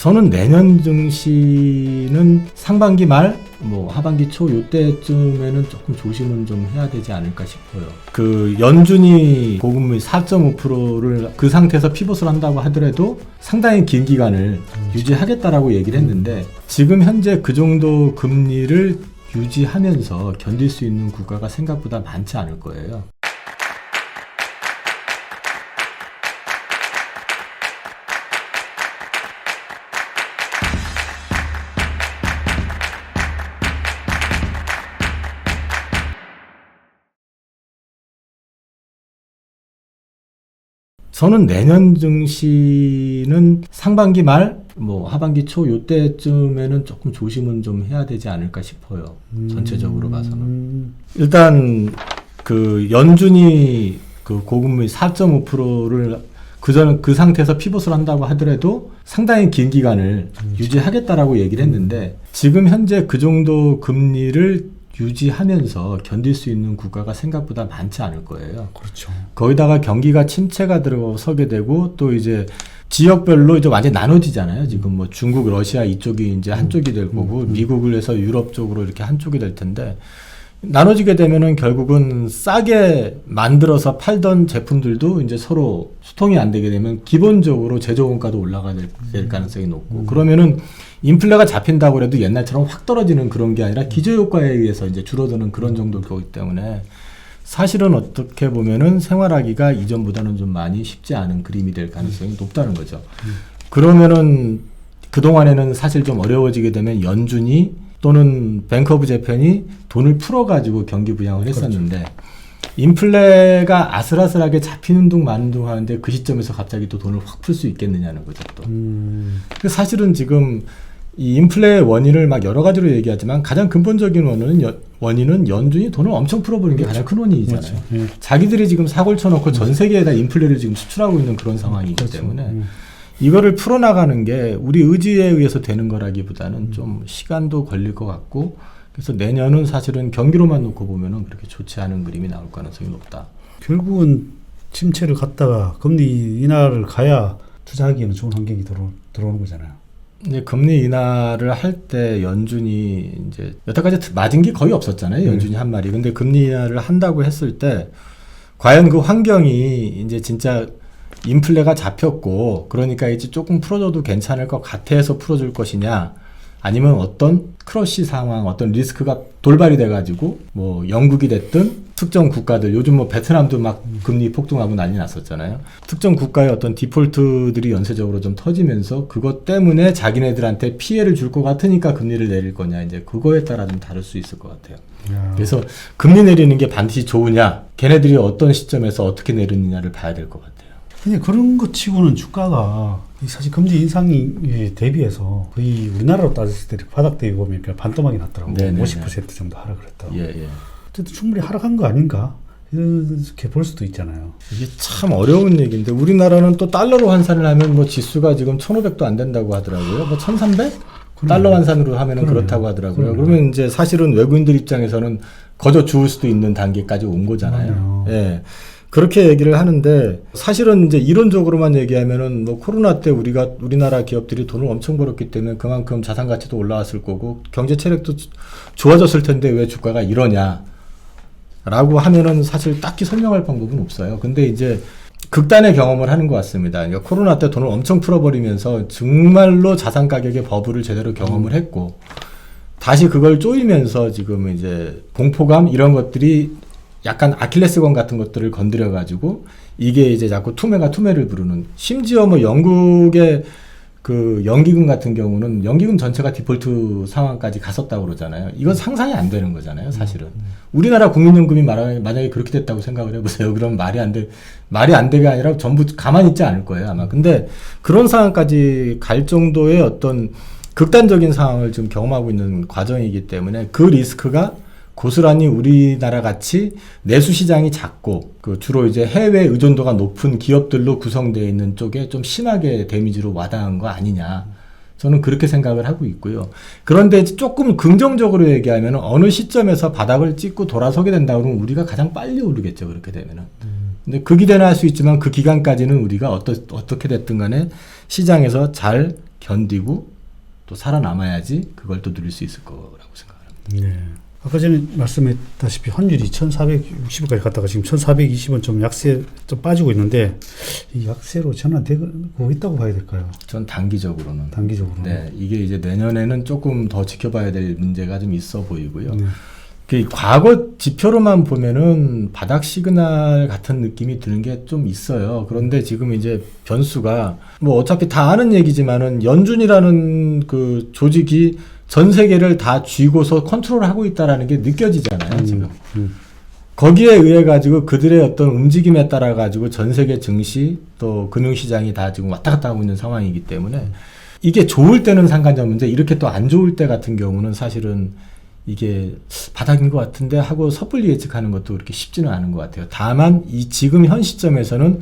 저는 내년 증시는 상반기 말, 하반기 초 요때쯤에는 조금 조심은 좀 해야 되지 않을까 싶어요. 그 연준이 고금리 4.5%를 그 상태에서 피봇을 한다고 하더라도 상당히 긴 기간을 유지하겠다라고 얘기를 했는데, 지금 현재 그 정도 금리를 유지하면서 견딜 수 있는 국가가 생각보다 많지 않을 거예요. 저는 내년 증시는 상반기 말, 하반기 초 요때쯤에는 조금 조심은 좀 해야 되지 않을까 싶어요. 전체적으로 봐서는. 일단 그 연준이 그 고금리 4.5%를 그 상태에서 피봇을 한다고 하더라도 상당히 긴 기간을 유지하겠다라고 얘기를 했는데, 지금 현재 그 정도 금리를 유지하면서 견딜 수 있는 국가가 생각보다 많지 않을 거예요. 그렇죠. 거기다가 경기가 침체가 들어서게 되고, 또 이제 지역별로 이제 완전히 나눠지잖아요. 지금 중국, 러시아 이쪽이 이제 한쪽이 될 거고, 미국을 해서 유럽 쪽으로 이렇게 한쪽이 될 텐데, 나눠지게 되면은 결국은 싸게 만들어서 팔던 제품들도 이제 서로 수통이 안 되게 되면 기본적으로 제조 원가도 올라가야 될 가능성이 높고, 그러면은 인플레가 잡힌다고 해도 옛날처럼 확 떨어지는 그런 게 아니라 기저효과에 의해서 이제 줄어드는 그런 정도일 거기 때문에, 사실은 어떻게 보면은 생활하기가 이전보다는 좀 많이 쉽지 않은 그림이 될 가능성이 높다는 거죠. 그러면은 그동안에는 사실 좀 어려워지게 되면 연준이 또는 뱅크 오브 재팬이 돈을 풀어가지고 경기 부양을 했었는데, 그렇죠. 인플레가 아슬아슬하게 잡히는 둥 마는 둥 하는데 그 시점에서 갑자기 또 돈을 확 풀 수 있겠느냐는 거죠, 또. 사실은 지금 이 인플레의 원인을 막 여러 가지로 얘기하지만 가장 근본적인 원인은 연준이 돈을 엄청 풀어버린 게 가장 큰 원인이잖아요. 그렇죠. 예. 자기들이 지금 사고를 쳐놓고 전 세계에다 인플레를 지금 수출하고 있는 그런 상황이기 그렇죠. 때문에 이거를 풀어나가는 게 우리 의지에 의해서 되는 거라기보다는 좀 시간도 걸릴 것 같고, 그래서 내년은 사실은 경기로만 놓고 보면은 그렇게 좋지 않은 그림이 나올 가능성이 높다. 결국은 침체를 갔다가 금리 인하를 가야 투자하기에는 좋은 환경이 들어오는 거잖아요. 근데 금리 인하를 할 때 연준이 이제 여태까지 맞은 게 거의 없었잖아요. 연준이 한 말이. 근데 금리 인하를 한다고 했을 때 과연 그 환경이 이제 진짜 인플레가 잡혔고, 그러니까 이제 조금 풀어줘도 괜찮을 것 같아서 풀어줄 것이냐, 아니면 어떤 크러쉬 상황, 어떤 리스크가 돌발이 돼가지고 영국이 됐든 특정 국가들, 요즘 베트남도 막 금리 폭등하고 난리 났었잖아요. 특정 국가의 어떤 디폴트들이 연쇄적으로 좀 터지면서 그것 때문에 자기네들한테 피해를 줄 것 같으니까 금리를 내릴 거냐, 이제 그거에 따라 좀 다를 수 있을 것 같아요. 그래서 금리 내리는 게 반드시 좋으냐, 걔네들이 어떤 시점에서 어떻게 내리느냐를 봐야 될 것 같아요. 근데 그런 것 치고는 주가가 사실 금리 인상에 대비해서 거의 우리나라로 따졌을 때 바닥대에 보면 반토막이 났더라고요. 50% 정도 하락을 했다고. 어쨌든 충분히 하락한 거 아닌가? 이렇게 볼 수도 있잖아요. 이게 참 어려운 얘기인데, 우리나라는 또 달러로 환산을 하면 지수가 지금 1,500도 안 된다고 하더라고요. 1,300? 달러 환산으로 하면은 그렇다고 하더라고요. 그러면 이제 사실은 외국인들 입장에서는 거저 주울 수도 있는 단계까지 온 거잖아요. 예. 그렇게 얘기를 하는데, 사실은 이제 이론적으로만 얘기하면은 코로나 때 우리나라 기업들이 돈을 엄청 벌었기 때문에 그만큼 자산 가치도 올라왔을 거고 경제 체력도 좋아졌을 텐데 왜 주가가 이러냐 라고 하면은 사실 딱히 설명할 방법은 없어요. 근데 이제 극단의 경험을 하는 것 같습니다. 그러니까 코로나 때 돈을 엄청 풀어버리면서 정말로 자산 가격의 버블을 제대로 경험을 했고, 다시 그걸 쪼이면서 지금 이제 공포감 이런 것들이 약간 아킬레스건 같은 것들을 건드려가지고 이게 이제 자꾸 투매를 부르는, 심지어 영국의 그 연기금 같은 경우는 연기금 전체가 디폴트 상황까지 갔었다고 그러잖아요. 이건 상상이 안 되는 거잖아요, 사실은. 우리나라 국민연금이 만약에 그렇게 됐다고 생각을 해보세요. 그럼 말이 안 되가 아니라 전부 가만히 있지 않을 거예요, 아마. 근데 그런 상황까지 갈 정도의 어떤 극단적인 상황을 지금 경험하고 있는 과정이기 때문에 그 리스크가 고스란히 우리나라 같이 내수 시장이 작고 주로 이제 해외 의존도가 높은 기업들로 구성되어 있는 쪽에 좀 심하게 데미지로 와닿은 거 아니냐. 저는 그렇게 생각을 하고 있고요. 그런데 조금 긍정적으로 얘기하면 어느 시점에서 바닥을 찍고 돌아서게 된다 그러면 우리가 가장 빨리 오르겠죠. 그렇게 되면은. 근데 그 기대는 할 수 있지만 그 기간까지는 우리가 어떻게 됐든 간에 시장에서 잘 견디고 또 살아남아야지 그걸 또 누릴 수 있을 거라고 생각합니다. 네. 아까 전에 말씀했다시피 환율이 1,460원까지 갔다가 지금 1,420원 좀 약세 좀 빠지고 있는데 이 약세로 전환되고 있다고 봐야 될까요? 전 단기적으로는. 네. 이게 이제 내년에는 조금 더 지켜봐야 될 문제가 좀 있어 보이고요. 그 과거 지표로만 보면은 바닥 시그널 같은 느낌이 드는 게 좀 있어요. 그런데 지금 이제 변수가 뭐 어차피 다 아는 얘기지만은 연준이라는 그 조직이 전 세계를 다 쥐고서 컨트롤하고 있다라는 게 느껴지잖아요, 지금. 거기에 의해 가지고 그들의 어떤 움직임에 따라 가지고 전 세계 증시 또 금융시장이 다 지금 왔다 갔다 하고 있는 상황이기 때문에 이게 좋을 때는 상관이 없는데 이렇게 또 안 좋을 때 같은 경우는 사실은 이게 바닥인 것 같은데 하고 섣불리 예측하는 것도 그렇게 쉽지는 않은 것 같아요. 다만 이 지금 현 시점에서는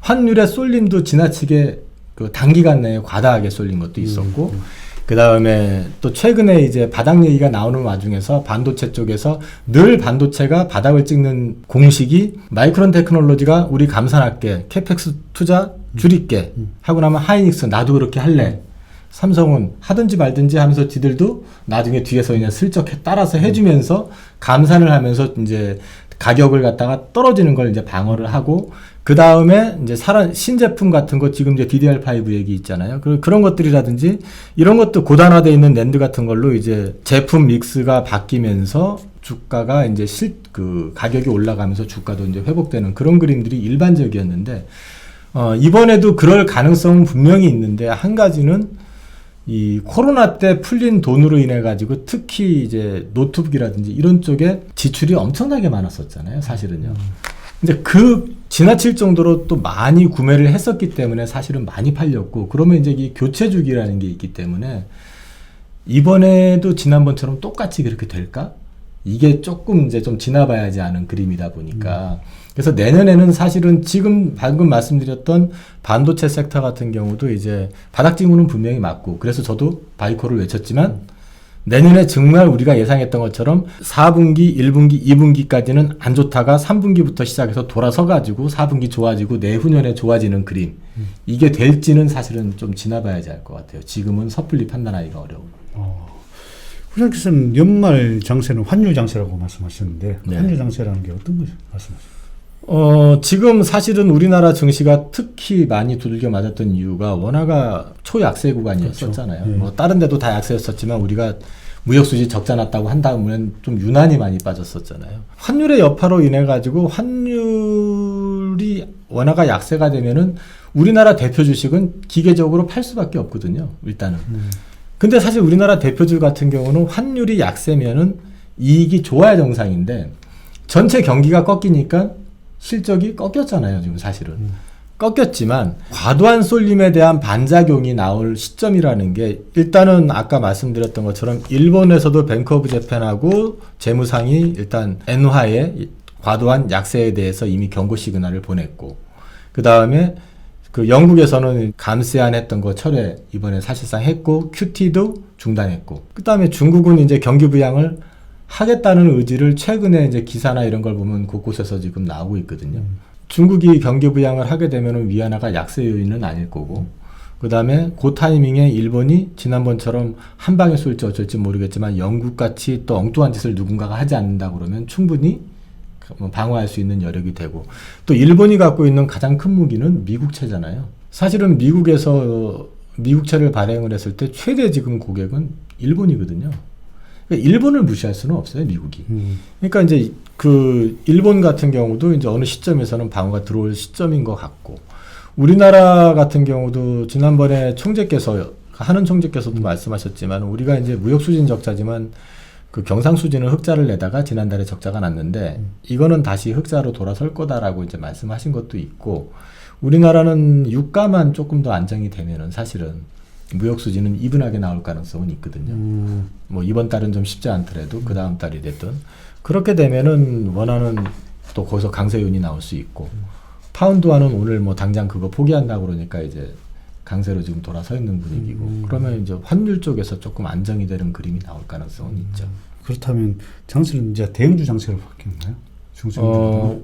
환율의 쏠림도 지나치게 그 단기간 내에 과다하게 쏠린 것도 있었고 그 다음에 또 최근에 이제 바닥 얘기가 나오는 와중에서 반도체 쪽에서 늘 반도체가 바닥을 찍는 공식이 마이크론 테크놀로지가 우리 감산할게, 캐펙스 투자 줄일게 하고 나면 하이닉스 나도 그렇게 할래. 삼성은 하든지 말든지 하면서 지들도 나중에 뒤에서 그냥 슬쩍 따라서 해주면서 감산을 하면서 이제 가격을 갖다가 떨어지는 걸 이제 방어를 하고 그 다음에 이제 신제품 같은 거 지금 이제 DDR5 얘기 있잖아요. 그런 것들이라든지 이런 것도 고단화되어 있는 낸드 같은 걸로 이제 제품 믹스가 바뀌면서 주가가 이제 가격이 올라가면서 주가도 이제 회복되는 그런 그림들이 일반적이었는데 이번에도 그럴 가능성은 분명히 있는데 한 가지는 이 코로나 때 풀린 돈으로 인해 가지고 특히 이제 노트북이라든지 이런 쪽에 지출이 엄청나게 많았었잖아요, 사실은요. 근데 그 지나칠 정도로 또 많이 구매를 했었기 때문에 사실은 많이 팔렸고 그러면 이제 이 교체 주기라는 게 있기 때문에 이번에도 지난번처럼 똑같이 그렇게 될까? 이게 조금 이제 좀 지나봐야지 않은 그림이다 보니까 그래서 내년에는 사실은 지금 방금 말씀드렸던 반도체 섹터 같은 경우도 이제 바닥 징후는 분명히 맞고 그래서 저도 바이코를 외쳤지만 내년에 정말 우리가 예상했던 것처럼 4분기, 1분기, 2분기까지는 안 좋다가 3분기부터 시작해서 돌아서 가지고 4분기 좋아지고 내후년에 좋아지는 그림 이게 될지는 사실은 좀 지나봐야지 알 것 같아요. 지금은 섣불리 판단하기가 어려워요. 부장께서는 연말 장세는 환율 장세라고 말씀하셨는데 네. 환율 장세라는 게 어떤 것을 말씀하셨어요? 지금 사실은 우리나라 증시가 특히 많이 두들겨 맞았던 이유가 원화가 초약세 구간이었었잖아요. 그렇죠. 네. 뭐 다른 데도 다 약세였었지만 우리가 무역수지 적자 났다고 한 다음엔 좀 유난히 많이 빠졌었잖아요. 환율의 여파로 인해 가지고 환율이 원화가 약세가 되면은 우리나라 대표 주식은 기계적으로 팔 수밖에 없거든요. 일단은. 근데 사실 우리나라 대표주 같은 경우는 환율이 약세면은 이익이 좋아야 정상인데 전체 경기가 꺾이니까 실적이 꺾였잖아요, 지금 사실은. 꺾였지만 과도한 쏠림에 대한 반작용이 나올 시점이라는 게 일단은 아까 말씀드렸던 것처럼 일본에서도 뱅크 오브 재팬하고 재무상이 일단 엔화의 과도한 약세에 대해서 이미 경고 시그널을 보냈고 그 다음에 그 영국에서는 감세안 했던 거 철회 이번에 사실상 했고 QT도 중단했고 그 다음에 중국은 이제 경기 부양을 하겠다는 의지를 최근에 이제 기사나 이런 걸 보면 곳곳에서 지금 나오고 있거든요. 중국이 경기 부양을 하게 되면은 위안화가 약세 요인은 아닐 거고 그 다음에 그 타이밍에 일본이 지난번처럼 한 방에 쏠지 어쩔지 모르겠지만 영국같이 또 엉뚱한 짓을 누군가가 하지 않는다 그러면 충분히 방어할 수 있는 여력이 되고 또 일본이 갖고 있는 가장 큰 무기는 미국채잖아요. 사실은 미국에서 미국채를 발행을 했을 때 최대 지금 고객은 일본이거든요. 그러니까 일본을 무시할 수는 없어요, 미국이. 그러니까 이제 그 일본 같은 경우도 이제 어느 시점에서는 방어가 들어올 시점인 것 같고 우리나라 같은 경우도 지난번에 하는 총재께서도 말씀하셨지만 우리가 이제 무역수진 적자지만 그 경상수지는 흑자를 내다가 지난달에 적자가 났는데 이거는 다시 흑자로 돌아설 거다라고 이제 말씀하신 것도 있고 우리나라는 유가만 조금 더 안정이 되면은 사실은 무역수지는 이분하게 나올 가능성은 있거든요. 뭐 이번 달은 좀 쉽지 않더라도 그 다음 달이 됐든 그렇게 되면은 원화는 또 거기서 강세 요인이 나올 수 있고 파운드화는 오늘 뭐 당장 그거 포기한다고 그러니까 이제 강세로 지금 돌아서 있는 분위기고 그러면 이제 환율 쪽에서 조금 안정이 되는 그림이 나올 가능성은 있죠. 그렇다면 장세는 이제 대형주 장세로 바뀌었나요?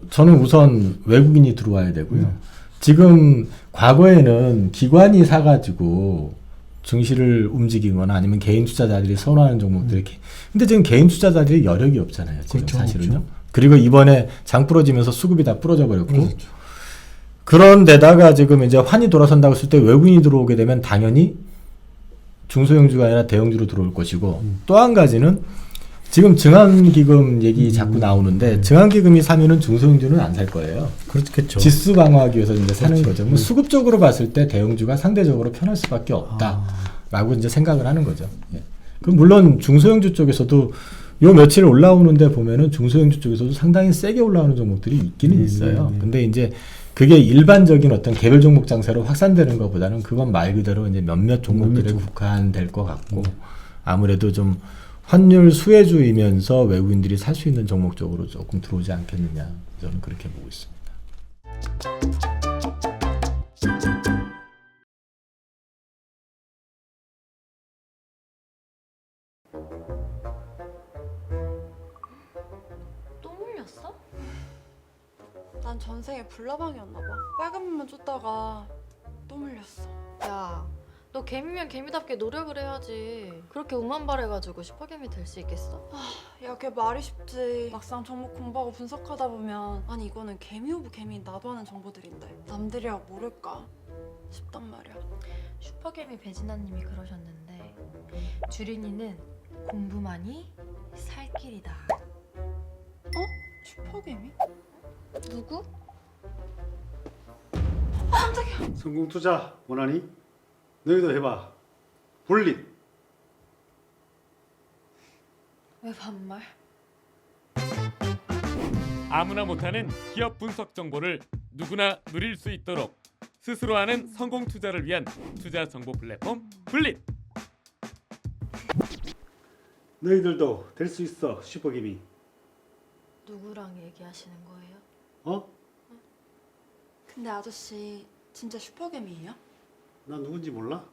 저는 우선 외국인이 들어와야 되고요. 지금 과거에는 기관이 사가지고 증시를 움직이거나 아니면 개인 투자자들이 선호하는 종목들 이렇게. 근데 지금 개인 투자자들이 여력이 없잖아요. 지금 그렇죠, 사실은요. 그렇죠. 그리고 이번에 장 부러지면서 수급이 다 부러져 버렸고. 그렇죠. 그런데다가 지금 이제 환이 돌아선다고 했을 때 외국인이 들어오게 되면 당연히 중소형주가 아니라 대형주로 들어올 것이고 또 한 가지는 지금 증환기금 얘기 자꾸 나오는데 증환기금이 사면은 중소형주는 안 살 거예요. 그렇겠죠. 지수 방어하기 위해서 이제 사는 그렇죠. 거죠. 뭐 수급적으로 봤을 때 대형주가 상대적으로 편할 수밖에 없다라고 이제 생각을 하는 거죠. 예. 그럼 물론 중소형주 쪽에서도 요 며칠 올라오는데 보면은 중소형주 쪽에서도 상당히 세게 올라오는 종목들이 있기는 있어요. 근데 이제 그게 일반적인 어떤 개별 종목 장세로 확산되는 것보다는 그건 말 그대로 이제 몇몇 종목들에 국한될 것 같고 아무래도 좀 환율 수혜주이면서 외국인들이 살 수 있는 종목 쪽으로 조금 들어오지 않겠느냐 저는 그렇게 보고 있습니다. 또 물렸어? 난 전생에 불나방이었나 봐. 빨간 물만 쫓다가 또 물렸어. 야, 너 개미면 개미답게 노력을 해야지. 그렇게 오만발해가지고 슈퍼개미 될 수 있겠어? 야, 걔 말이 쉽지. 막상 종목 공부하고 분석하다 보면 아니 이거는 개미 오브 개미 나도 아는 정보들인데 남들이야 모를까 싶단 말이야. 슈퍼개미 배진아님이 그러셨는데 주린이는 공부만이 살 길이다. 슈퍼개미? 누구? 성공 투자 원하니? 너희도 해봐. 불릿. 왜 반말? 아무나 못하는 기업 분석 정보를 누구나 누릴 수 있도록 스스로 하는 성공 투자를 위한 투자 정보 플랫폼 불릿. 너희들도 될 수 있어. 슈퍼개미. 누구랑 얘기하시는 거예요? 어? 근데 아저씨 진짜 슈퍼개미예요? 나 누군지 몰라?